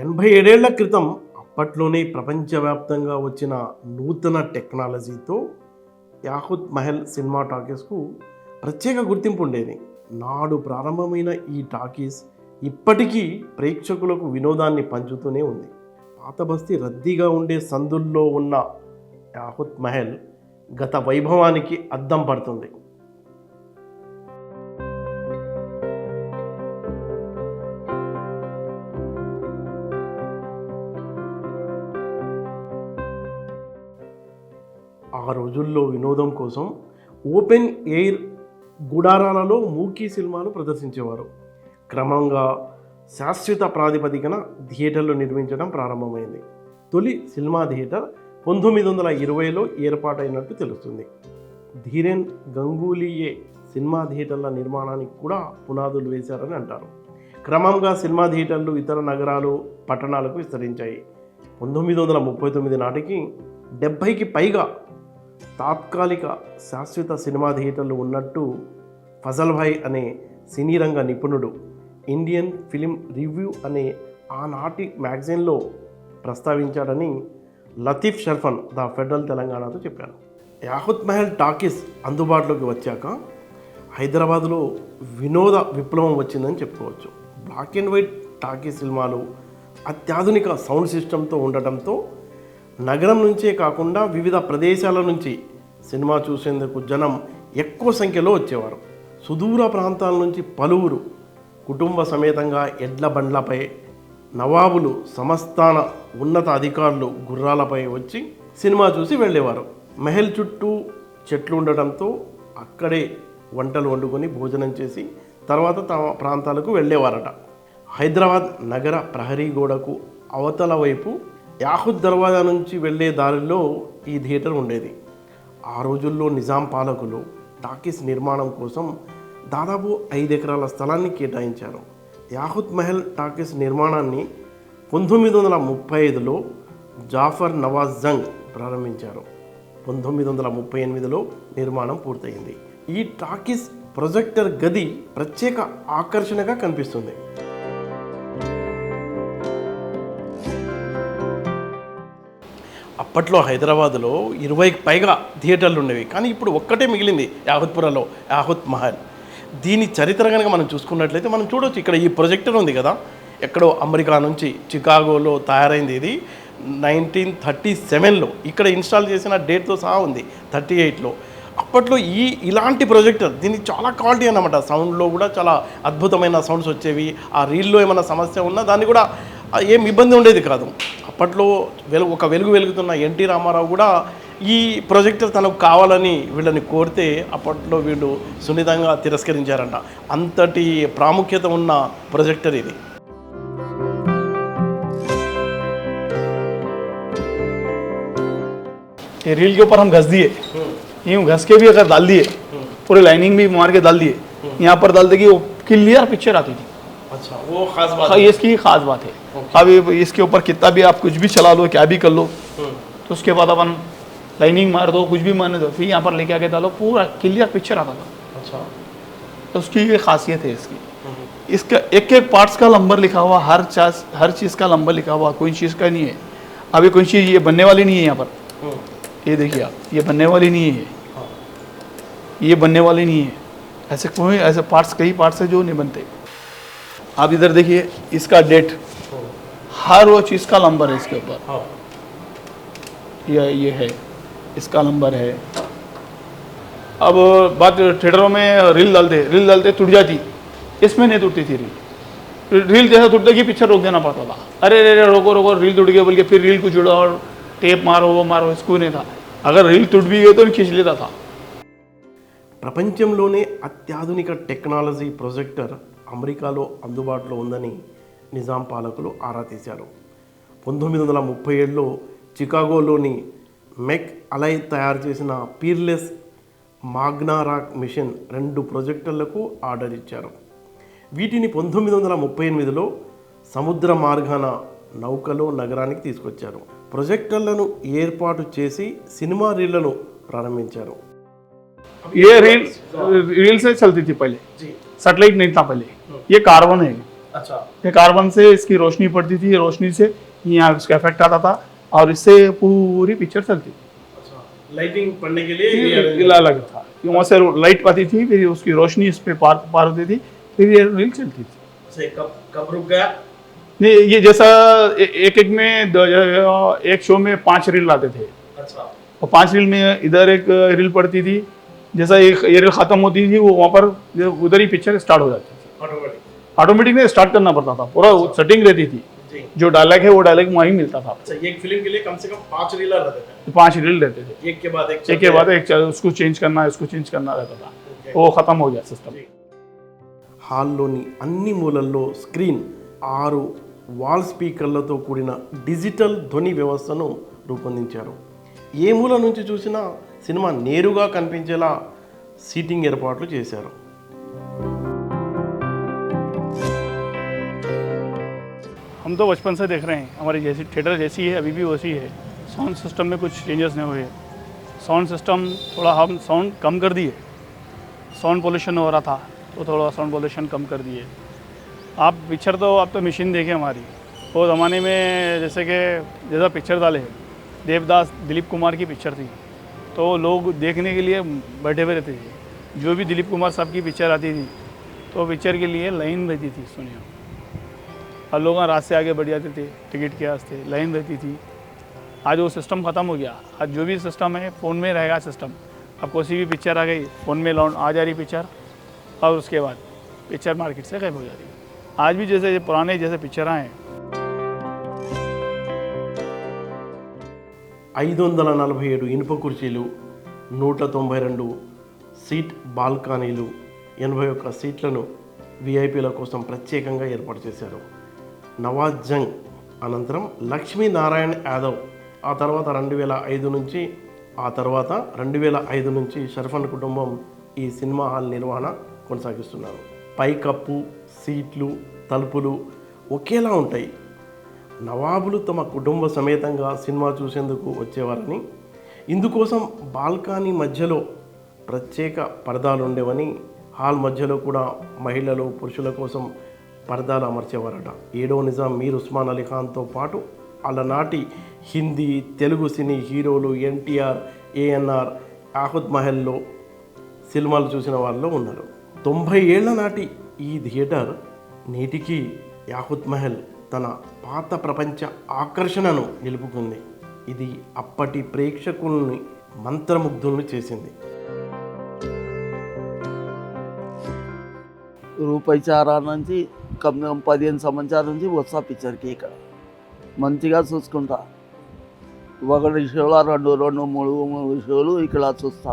87 ఏళ్ల క్రితం అప్పట్లోనే ప్రపంచవ్యాప్తంగా వచ్చిన నూతన టెక్నాలజీతో యాకుత్ మహల్ సినిమా టాకీస్కు ప్రత్యేక గుర్తింపు ఉండేది. నాడు ప్రారంభమైన ఈ టాకీస్ ఇప్పటికీ ప్రేక్షకులకు వినోదాన్ని పంచుతూనే ఉంది. పాత బస్తీ రద్దీగా ఉండే సందుల్లో ఉన్న యాకుత్ మహల్ గత వైభవానికి అద్దం పడుతుంది. ఆ రోజుల్లో వినోదం కోసం ఓపెన్ ఎయిర్ గుడారాలలో మూకీ సినిమాలు ప్రదర్శించేవారు. క్రమంగా శాశ్వత ప్రాతిపదికన థియేటర్లు నిర్మించడం ప్రారంభమైంది. తొలి సినిమా థియేటర్ 1920లో ఏర్పాటైనట్టు తెలుస్తుంది. ధీరేన్ గంగూలీయే సినిమా థియేటర్ల నిర్మాణానికి కూడా పునాదులు వేశారని అంటారు. క్రమంగా సినిమా థియేటర్లు ఇతర నగరాలు, పట్టణాలకు విస్తరించాయి. 1939 నాటికి 70కి పైగా తాత్కాలిక శాశ్వత సినిమా థియేటర్లు ఉన్నట్టు ఫజల్ భాయ్ అనే సినీ రంగ నిపుణుడు ఇండియన్ ఫిలిం రివ్యూ అనే ఆనాటి మ్యాగజైన్లో ప్రస్తావించాడని లతీఫ్ షర్ఫన్ ద ఫెడరల్ తెలంగాణతో చెప్పారు. యాకుత్ మహల్ టాకీస్ అందుబాటులోకి వచ్చాక హైదరాబాదులో వినోద విప్లవం వచ్చిందని చెప్పుకోవచ్చు. బ్లాక్ అండ్ వైట్ టాకీస్ సినిమాలు అత్యాధునిక సౌండ్ సిస్టంతో ఉండటంతో నగరం నుంచే కాకుండా వివిధ ప్రదేశాల నుంచి సినిమా చూసేందుకు జనం ఎక్కువ సంఖ్యలో వచ్చేవారు. సుదూర ప్రాంతాల నుంచి పలువురు కుటుంబ సమేతంగా ఎడ్ల బండ్లపై, నవాబులు, సంస్థాన ఉన్నత అధికారులు గుర్రాలపై వచ్చి సినిమా చూసి వెళ్ళేవారు. మహల్ చుట్టూ చెట్లు ఉండటంతో అక్కడే వంటలు వండుకొని భోజనం చేసి తర్వాత తమ ప్రాంతాలకు వెళ్ళేవారట. హైదరాబాద్ నగర ప్రహరీ గోడకు అవతల వైపు యాకుత్ దర్వాజా నుంచి వెళ్ళే దారిలో ఈ థియేటర్ ఉండేది. ఆ రోజుల్లో నిజాం పాలకులు టాకీస్ నిర్మాణం కోసం దాదాపు 5 ఎకరాల స్థలాన్ని కేటాయించారు. యాకుత్ మహల్ టాకీస్ నిర్మాణాన్ని 1935లో జాఫర్ నవాజ్ జంగ్ ప్రారంభించారు. 1938లో నిర్మాణం పూర్తయింది. ఈ టాకీస్ ప్రొజెక్టర్ గది ప్రత్యేక ఆకర్షణగా కనిపిస్తుంది. అప్పట్లో హైదరాబాద్లో 20కి పైగా థియేటర్లు ఉండేవి, కానీ ఇప్పుడు ఒక్కటే మిగిలింది యాకుత్పురలో, యాకుత్ మహల్. దీని చరిత్ర కనుక మనం చూసుకున్నట్లయితే మనం చూడవచ్చు. ఇక్కడ ఈ ప్రొజెక్టర్ ఉంది కదా, ఎక్కడో అమెరికా నుంచి చికాగోలో తయారైంది. ఇది 1937లో ఇక్కడ ఇన్స్టాల్ చేసిన డేట్తో సహా ఉంది, 38లో. అప్పట్లో ఇలాంటి ప్రొజెక్టర్, దీనికి చాలా క్వాలిటీ అన్నమాట. సౌండ్లో కూడా చాలా అద్భుతమైన సౌండ్స్ వచ్చేవి. ఆ రీల్లో ఏమైనా సమస్య ఉన్నా దాన్ని కూడా ఏం ఇబ్బంది ఉండేది కాదు. అప్పట్లో ఒక వెలుగు వెలుగుతున్న ఎన్టీ రామారావు కూడా ఈ ప్రొజెక్టర్ తనకు కావాలని వీళ్ళని కోరితే అప్పట్లో వీళ్ళు సున్నితంగా తిరస్కరించారంట. అంతటి ప్రాముఖ్యత ఉన్న ప్రొజెక్టర్ ఇది. ये रील के ऊपर हम घस दिए, यूँ घस के भी अगर डाल दिए, पूरे लाइनिंग भी मार के डाल दिए, यहाँ पर डाल देगी, वो क्लियर पिक्चर आती थी. अच्छा, वो खास बात है, इसकी खास बात है. अब इसके ऊपर कितना भी आप कुछ भी चला लो, क्या भी कर लो, तो उसके बाद अपन लाइनिंग मार दो, कुछ भी मारने दो, फिर यहाँ पर लेके आके डालो, पूरा क्लियर पिक्चर आता था. अच्छा, तो उसकी ये खासियत है इसकी. इसका एक एक पार्ट्स का नंबर लिखा हुआ, हर चीज़ का नंबर लिखा हुआ, कोई चीज़ का नहीं है. अभी कोई चीज़ ये बनने वाली नहीं है यहाँ पर. ये देखिए आप, ये बनने वाली नहीं है, ये बनने वाली नहीं है. ऐसे पार्ट्स, कई पार्ट्स है जो नहीं बनते. आप इधर देखिए, इसका डेट, हर वो चीज़ का नंबर है इसके ऊपर. ये है, इसका नंबर है. अब बात थिएटरों में रील डालते टूट जाती, इसमें नहीं टूटती थी रील जैसा टूटता कि पिक्चर रोक देना पड़ता था. अरे रोको रील टूट गई बोल के फिर रील को जुड़ो और टेप मारो, वो मारो, इसको नहीं था. अगर रील टूट भी गई तो खींच लेता था. ప్రపంచంలోనే అత్యాధునిక టెక్నాలజీ ప్రొజెక్టర్ అమెరికాలో అందుబాటులో ఉందని నిజాం పాలకులు ఆరా తీశారు. 1937లో చికాగోలోని మెక్ అలై తయారు చేసిన పీర్లెస్ మాగ్నారాక్ మిషన్ 2 ప్రొజెక్టర్లకు ఆర్డర్ ఇచ్చారు. వీటిని 1938లో సముద్ర మార్గాన నౌకలో నగరానికి తీసుకొచ్చారు. ప్రొజెక్టర్లను ఏర్పాటు చేసి సినిమా రీళ్లను ప్రారంభించారు. ये रील से चलती थी पहले, सैटेलाइट नहीं था पहले. ये कार्बन है. अच्छा ये कार्बन से इसकी रोशनी पड़ती थी, रोशनी से यहाँ उसका इफेक्ट आता था और इससे पूरी पिक्चर चलती थी। अच्छा लाइटिंग पढ़ने के लिए ये अलग था, वहाँ से लाइट पाती थी, फिर उसकी रोशनी इस पे पार होती थी, फिर ये रील चलती थी। अच्छा कब रुक गया? नहीं, ये जैसा एक में एक शो में 5 रील आते थे, अच्छा और 5 रील में इधर एक रील पड़ती थी, जैसा एक ये रील खत्म होती थी वो वहाँ पर उधर ही पिक्चर स्टार्ट हो जाती थी। ऑटोमेटिक नहीं स्टार्ट करना पड़ता था, पूरा सेटिंग रहती थी, जो डायलॉग है वो डायलॉग वहीं मिलता था। अच्छा एक फिल्म के लिए कम से कम 5 रीलर रहते थे? 5 रील रहते थे, एक के बाद एक उसको चेंज करना रहता था, वो खत्म हो गया सिस्टम। హాల్లోని అన్ని మూలల్లో స్క్రీన్ 6 వాల్ స్పీకర్లతో కూడిన డిజిటల్ ధ్వని వ్యవస్థను రూపొందించారు. ఏ మూల నుంచి చూసినా సినిమా నేరుగా కనిపించేలా సీటింగ్ ఏర్పాట్లు చేశారు. हम तो बचपन से देख रहे हैं, हमारी जैसी थिएटर जैसी है अभी भी वैसी है। साउंड सिस्टम में कुछ चेंजेस नहीं हुए। साउंड सिस्टम थोड़ा हम साउंड कम कर दिए, साउंड पोल्यूशन हो रहा था तो थोड़ा साउंड पोल्यूशन कम कर दिए। आप पिक्चर तो आप तो मशीन देखें हमारी, वो ज़माने में जैसा पिक्चर डाले देवदास दिलीप कुमार की पिक्चर थी, तो लोग देखने के लिए बैठे हुए रहते थे। जो भी दिलीप कुमार साहब की पिक्चर आती थी तो पिक्चर के लिए लाइन रहती थी, सुनिए, और लोग रात से आगे बढ़ जाते थे, टिकट के वास्ते लाइन रहती थी। आज वो सिस्टम ख़त्म हो गया। आज जो भी सिस्टम है फ़ोन में रहेगा सिस्टम। अब कोई भी पिक्चर आ गई फ़ोन में लॉन्च आ जा रही पिक्चर, और उसके बाद पिक्चर मार्केट से गायब हो जा रही है। आज भी जैसे पुराने जैसे पिक्चर आए 547 ఇనుప కుర్చీలు, 192 సీట్ బాల్కనీలు, 81 సీట్లను విఐపీల కోసం ప్రత్యేకంగా ఏర్పాటు చేశారు. నవాజ్ జంగ్ అనంతరం లక్ష్మీనారాయణ యాదవ్ ఆ తర్వాత 2005 నుంచి షర్ఫన్ కుటుంబం ఈ సినిమా హాల్ నిర్వహణ కొనసాగిస్తున్నారు. పైకప్పు, సీట్లు, తలుపులు ఒకేలా ఉంటాయి. నవాబులు తమ కుటుంబ సమేతంగా సినిమా చూసేందుకు వచ్చేవారని, ఇందుకోసం బాల్కనీ మధ్యలో ప్రత్యేక పరదాలు ఉండేవని, హాల్ మధ్యలో కూడా మహిళలు పురుషుల కోసం పరదాలు అమర్చేవారట. 7వ నిజాం మీర్ ఉస్మాన్ అలీ ఖాన్తో పాటు అలనాటి హిందీ, తెలుగు సినీ హీరోలు ఎన్టీఆర్, ఏఎన్ఆర్, యాహుద్ మహల్లో సినిమాలు చూసిన వాళ్ళు ఉన్నారు. 90 ఏళ్ల నాటి ఈ థియేటర్ నేటికి యాహుద్ మహల్ తన పాత ప్రపంచ ఆకర్షణను నిలుపుకుంది. ఇది అప్పటి ప్రేక్షకుల్ని మంత్రముగ్ధుల్ని చేసింది. రూపాయి చారా నుంచి 15 సంవత్సరాల నుంచి వస్తా పిక్చర్కి ఇక్కడ మంచిగా చూసుకుంటా. 1 షోలా 2 షోలు ఇక్కడ చూస్తా.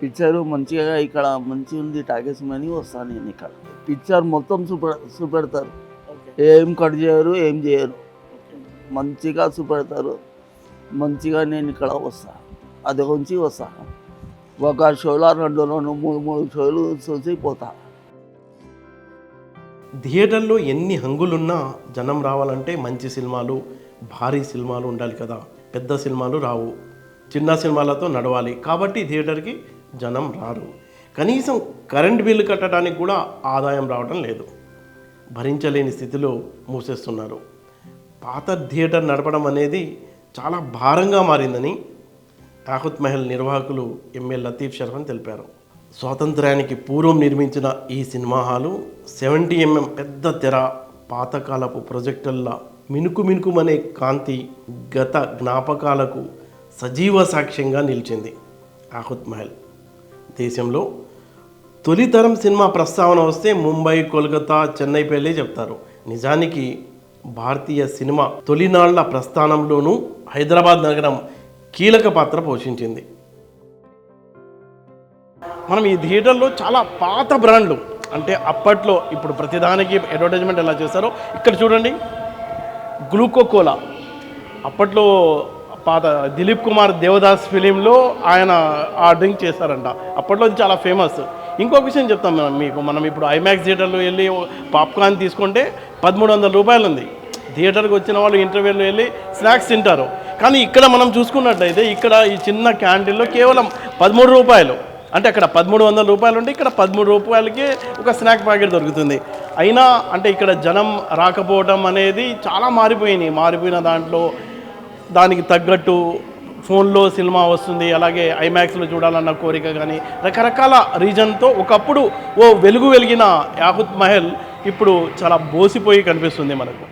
పిక్చరు మంచిగా ఇక్కడ మంచి ఉంది టాకీస్ అని వస్తాను నేను. ఇక్కడ పిక్చర్ మొత్తం చూపెడతారు, ఏం కట్ చేయరు, ఏం చేయరు, మంచిగా చూపెడతారు. మంచిగా నేను ఇక్కడ వస్తా, అది గురించి వస్తా. 1 షోలా 2 షోలు చూసి పోతా. థియేటర్లో ఎన్ని హంగులున్నా జనం రావాలంటే మంచి సినిమాలు, భారీ సినిమాలు ఉండాలి కదా. పెద్ద సినిమాలు రావు, చిన్న సినిమాలతో నడవాలి. కాబట్టి థియేటర్కి జనం రారు. కనీసం కరెంట్ బిల్లు కట్టడానికి కూడా ఆదాయం రావడం లేదు. భరించలేని స్థితిలో మూసేస్తున్నారు. పాత థియేటర్ నడపడం అనేది చాలా భారంగా మారిందని యాహుద్ మహల్ నిర్వాహకులు ఎంఏ లతీఫ్ షర్ఫన్ తెలిపారు. స్వాతంత్ర్యానికి పూర్వం నిర్మించిన ఈ సినిమా హాలు 70 mm పెద్ద తెర, పాతకాలపు ప్రొజెక్టర్ల మినుకుమనే కాంతి గత జ్ఞాపకాలకు సజీవ సాక్ష్యంగా నిలిచింది. యాహుద్ మహల్ దేశంలో తొలితరం సినిమా ప్రస్తావన వస్తే ముంబై, కోల్కతా, చెన్నై పేర్లే చెప్తారు. నిజానికి భారతీయ సినిమా తొలినాళ్ల ప్రస్థానంలోనూ హైదరాబాద్ నగరం కీలక పాత్ర పోషించింది. మనం ఈ థియేటర్లో చాలా పాత బ్రాండ్లు, అంటే అప్పట్లో ఇప్పుడు ప్రతిదానికి అడ్వర్టైజ్మెంట్ ఎలా చేస్తారో ఇక్కడ చూడండి. గ్లూకోకోలా అప్పట్లో పాత దిలీప్ కుమార్ దేవదాస్ ఫిలింలో ఆయన ఆ డ్రింక్ చేస్తారంట. అప్పట్లో అది చాలా ఫేమస్. ఇంకొక విషయం చెప్తాం మీకు, మనం ఇప్పుడు ఐమాక్స్ థియేటర్లో వెళ్ళి పాప్కార్న్ తీసుకుంటే 1300 రూపాయలు ఉంది. థియేటర్కి వచ్చిన వాళ్ళు ఇంటర్వ్యూలో వెళ్ళి స్నాక్స్ తింటారు. కానీ ఇక్కడ మనం చూసుకున్నట్లయితే ఇక్కడ ఈ చిన్న క్యాంటీన్లో కేవలం 13 రూపాయలు అంటే అక్కడ 1300 రూపాయలు ఉంటే ఇక్కడ 13 రూపాయలకి ఒక స్నాక్ ప్యాకెట్ దొరుకుతుంది. అయినా అంటే ఇక్కడ జనం రాకపోవడం అనేది చాలా మారిపోయిన దాంట్లో దానికి తగ్గట్టు ఫోన్లో సినిమా వస్తుంది, అలాగే ఐమాక్స్లో చూడాలన్న కోరిక కానీ రకరకాల రీజన్తో ఒకప్పుడు ఓ వెలుగు వెలిగిన యాకుత్ మహల్ ఇప్పుడు చాలా బోసిపోయి కనిపిస్తుంది మనకు.